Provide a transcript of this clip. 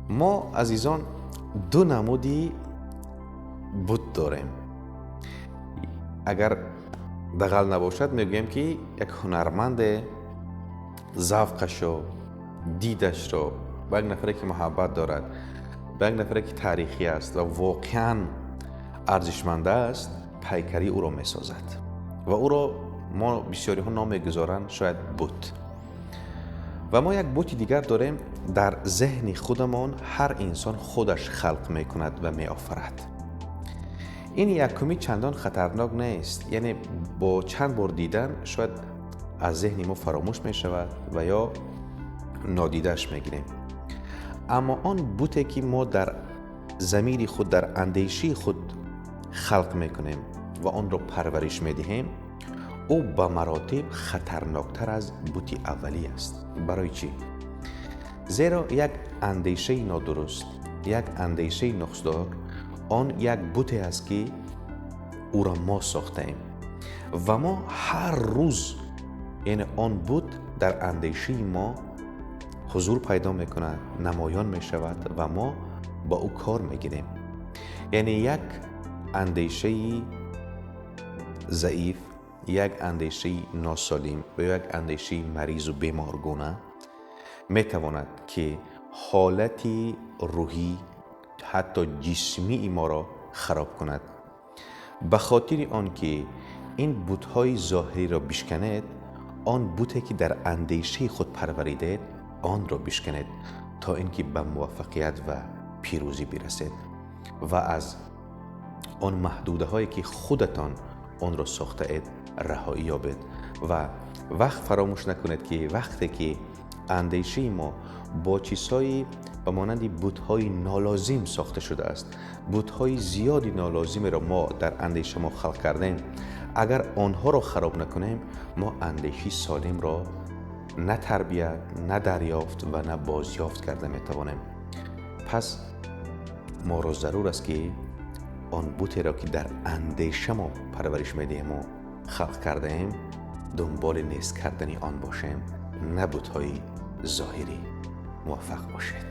ما عزیزان دو نمودی بت داریم. اگر دغل نباشد میگویم که یک هنرمند ذوقش رو، دیدش رو به یک نفری که محبت دارد، به یک نفری که تاریخی است و واقعا ارزشمند است پیکری او را میسازد و او را ما بسیاری ها نام میگذارند شاید بت. و ما یک بت دیگر داریم در ذهن خودمان، هر انسان خودش خلق میکند و میآفرد. این یکمی چندان خطرناک نیست، یعنی با چند بار دیدن شاید از ذهن ما فراموش می شود و یا نادیدش میگیریم. اما آن بتی که ما در ضمیر خود، در اندیشه خود خلق میکنیم و آن را پرورش میدهیم، او به مراتب خطرناکتر از بت اولی است. برای چی؟ زیرا یک اندیشه نادرست، یک اندیشه نقصدار، آن یک بتی است که او را ما ساخته ایم و ما هر روز این آن بت در اندیشه ما حضور پیدا میکند، نمایان میشود و ما با او کار میگیریم. یعنی یک اندیشه ضعیف، یک اندیشه ناسالم و یک اندیشه مریض و بیمارگونه میتواند که حالت روحی حتی جسمی ما را خراب کند. به خاطر آنکه این بت‌های ظاهری را بشکنید، آن بتی که در اندیشه خود پروریدید آن را بشکنید تا اینکه به موفقیت و پیروزی برسید و از آن محدوده هایی که خودتان آن را ساخته اید رهایی یابید. و وقت فراموش نکنید که وقتی که اندیشه ما با چیزهایی به مانند بت‌های نالازم ساخته شده است، بت‌های زیادی نالازم را ما در اندیشه ما خلق کردیم، اگر آنها را خراب نکنیم ما اندیشه سالم را نه تربیت، نه دریافت و نه بازیافت کرده میتوانیم. پس ما را ضرور است که آن بتی را که در اندیشه ما پرورش میدهیم و خلق کرده ایم دنبال نیست کردن آن باشیم، نه بت‌های ظاهری. موفق باشید.